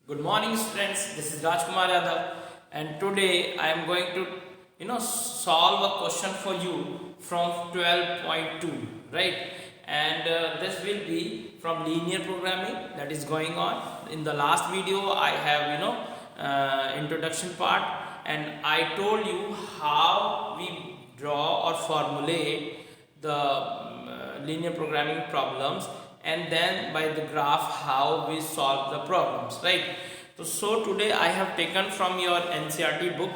Good morning, students. This is Rajkumar Yadav, and today I am going to, solve a question for you from 12.2, right? And this will be from linear programming that is going on. In the last video, I have, introduction part, and I told you how we draw or formulate the linear programming problems, and then by the graph how we solve the problems, right? So today I have taken from your NCERT book,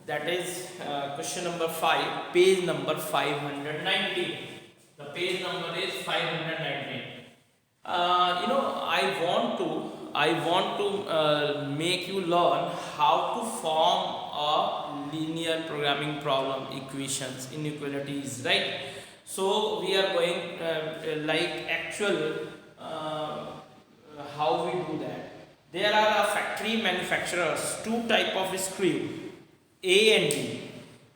that is question number 5, page number 519. The page number is 519. I want to make you learn how to form a linear programming problem, equations, inequalities, right? So we are going like actual how we do that. There are factory manufacturers, two type of screw, A and B.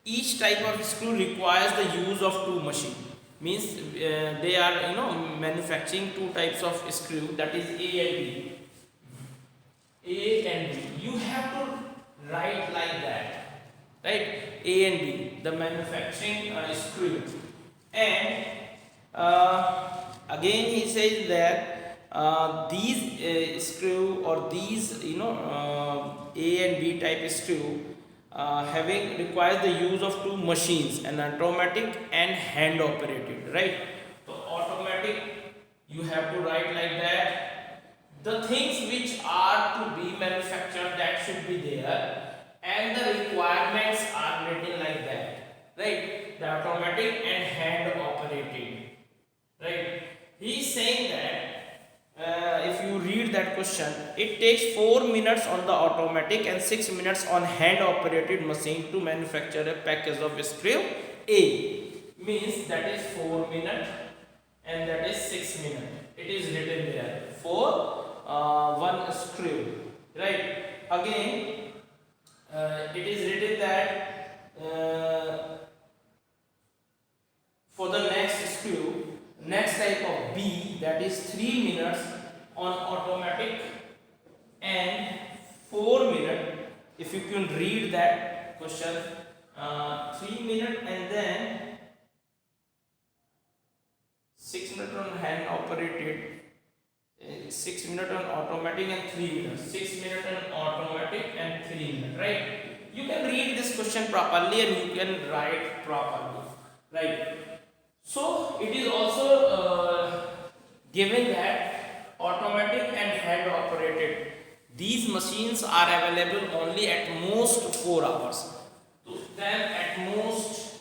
Each type of screw requires the use of two machine. Means they are manufacturing two types of screw, that is A and B. A and B. You have to write like that, right? A and B, the manufacturing screw. And again he says that these screw or these A and B type screw having requires the use of two machines, an automatic and hand operated, right? So automatic, you have to write like that. The things which are to be manufactured, that should be there, and the requirements are written like that, right? The automatic and hand operated, right? He is saying that if you read that question, it takes 4 minutes on the automatic and 6 minutes on hand operated machine to manufacture a package of screw A. Means that is 4 minutes and that is 6 minutes. It is written there for one screw, right? Again, it is written that for the next screw, next type of B, that is 3 minutes on automatic and 4 minutes. If you can read that question, 3 minutes and then 6 minutes on hand operated, 6 minutes on automatic and 3 minutes, 6 minutes on automatic and 3 minutes, right? You can read this question properly and you can write properly, right? So it is also given that automatic and hand operated, these machines are available only at most 4 hours. So then at most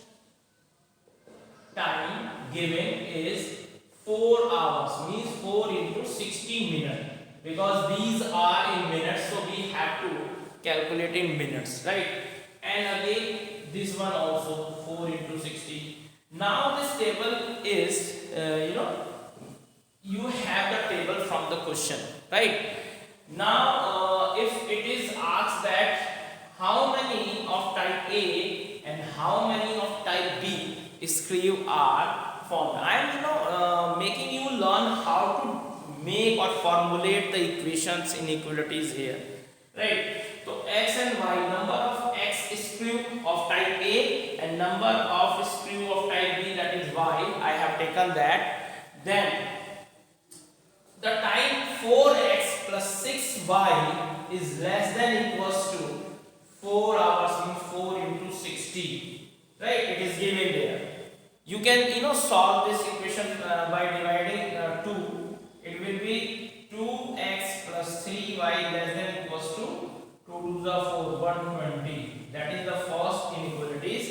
time given is 4 hours, means 4 into 60 minutes, because these are in minutes, so we have to calculate in minutes, right? And again this one also 4 into 60. Now this table is you have the table from the question, right? Now if it is asked that how many of type A and how many of type B screw are formed, I am making you learn how to make or formulate the equations inequalities here, right? So x and y, number of x screw of type A and number of screw of type B, that is y, I have taken that. Then the time 4x plus 6y is less than equals to 4 hours, means 4 into 60, right? It is given there. You can solve this equation by dividing 2. It will be 2x plus 3y less than equals to 2 to the 4, 120. That is the first inequalities.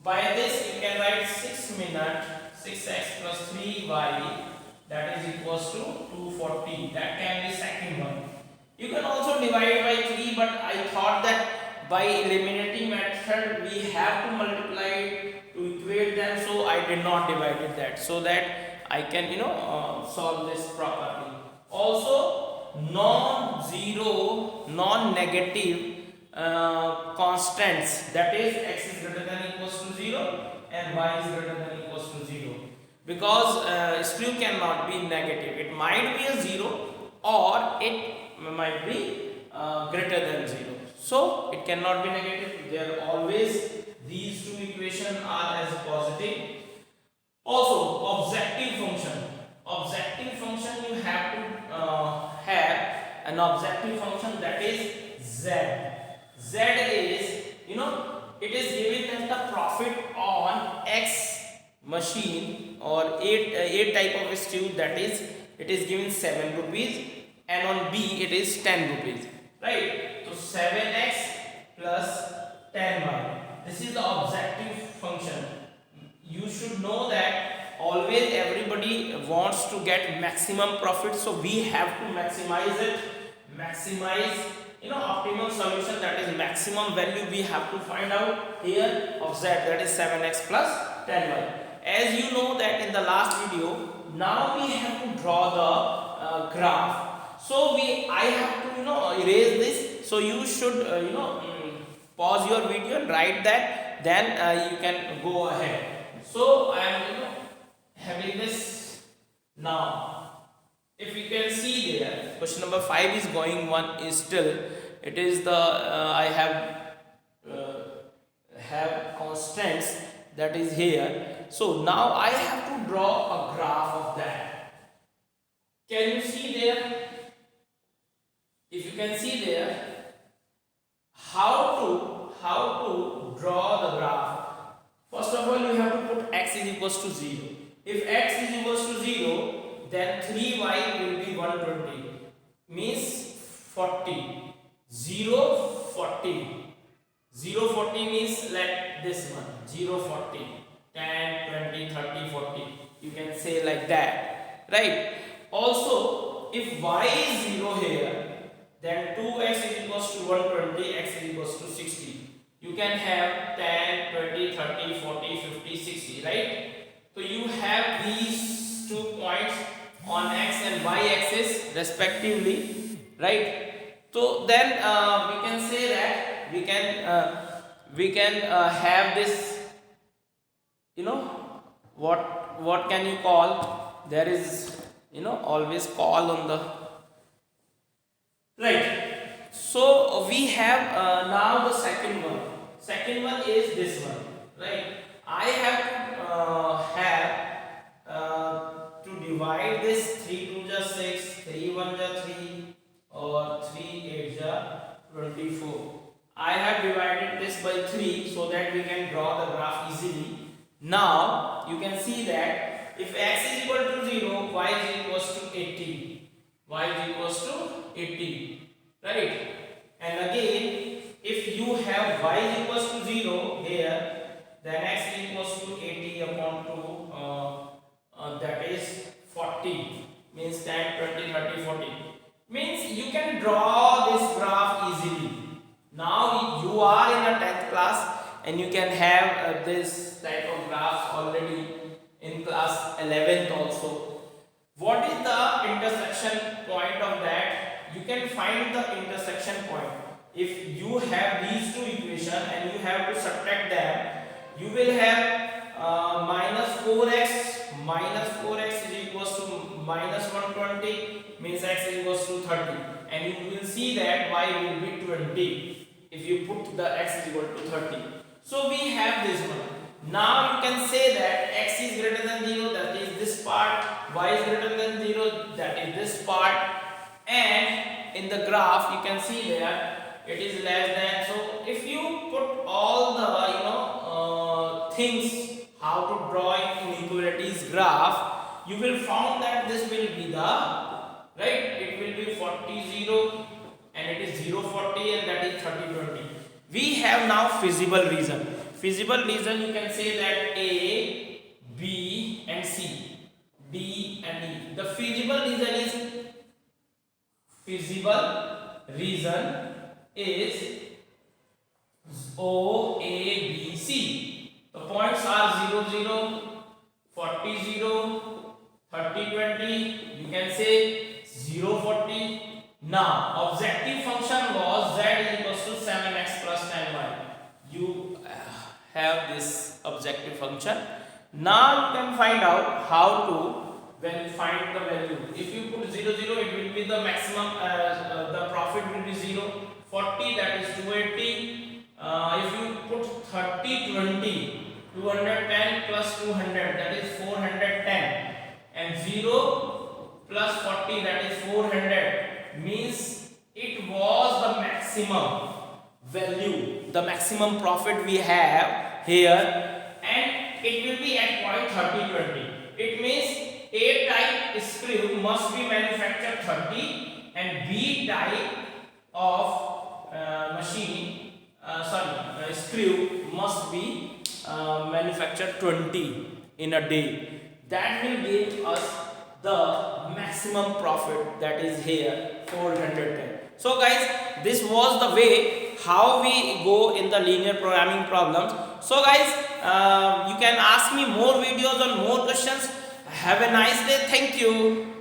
By this you can write 6 minutes, 6x plus 3y, that is equals to 240. That can be second one. You can also divide by 3, but I thought that by eliminating method we have to multiply it to equate them, so I did not divide it that, so that I can solve this properly. Also non-zero, non-negative constants, that is x is greater than equals to 0 and y is greater than equals to 0, because screw cannot be negative. It might be a 0 or it might be greater than 0. So it cannot be negative. There always these two equations are as positive. Also, objective function. Objective function, you have to have an objective function, that is z. Z is, it is given as the profit on X machine or A type of stew, that is it is given 7 rupees, and on B it is 10 rupees, right? So 7x plus 10y. This is the objective function. You should know that always everybody wants to get maximum profit, so we have to maximize it. Maximize, optimum solution, that is maximum value we have to find out here of z, that is 7x plus 10y. As you know that in the last video, now we have to draw the graph. So I have to erase this. So you should pause your video and write that. Then you can go ahead. So I am having this now. If you can see there, question number 5 is going, 1 is still. It is the I have constants that is here. So now I have to draw a graph of that. Can you see there? If you can see there, how to draw the graph? First of all, you have to put x is equals to 0. If x is equals to 0, then 3y will be 120, means 40. 0, 40. 0, 40 means like this one. 0, 40. 10, 20, 30, 40. You can say like that, right? Also, if y is 0 here, then 2x is equals to 120, x is equals to 60. You can have 10, 20, 30, 40, 50, 60, right? So you have these 2 points on x and y axis respectively, right? So then we can say that we can have this, what can you call? There is always call on the right. So we have now the second one. Second one is this one, right? I have to divide this 3 2 ja 6, 3 1 ja 3, or 3 8 ja 24. I have divided this by 3 so that we can draw the graph easily. Now you can see that if x is equal to 0, y is equals to 80. Y is equals to 80, right? And again, if you have y is equals to 0 here, then x is equals to 80 upon 2, that is 40, means 10, 20, 30, 40. Means you can draw this graph easily. Now you are in a 10th class and you can have this type of graphs already in class 11th also. What is the intersection point of that? You can find the intersection point. If you have these two equations and you have to subtract them, you will have minus 4x is equals to minus 120, means x is equals to 30, and you will see that y will be 20 if you put the x is equal to 30. So we have this one. Now you can say that x is greater than 0, that is this part, y is greater than 0, that is this part, and in the graph you can see there it is less than. So if you put all the things how to draw inequalities graph, you will find that this will be the right, it will be 40 0 and it is 0 40 and that is 30 20. We have now feasible reason. Feasible reason, you can say that A, B and C, D and E. The feasible reason is O, A, B, C. The points are 0 0, 40 0, 30 20. You can say 0 40. Now objective function was z is equals to 7x plus 10y. You have this objective function. Now you can find out how to, when you find the value. If you put 0 0, it will be the maximum, the profit will be 0. 20. 210 plus 200, that is 410, and 0 plus 40, that is 400, means it was the maximum value, the maximum profit we have here, and it will be at point 30 20. It means A type screw must be manufactured 30 and B type of screw must be manufactured 20 in a day. That will give us the maximum profit, that is here 410. So guys, this was the way how we go in the linear programming problems. So guys, you can ask me more videos on more questions. Have a nice day. Thank you.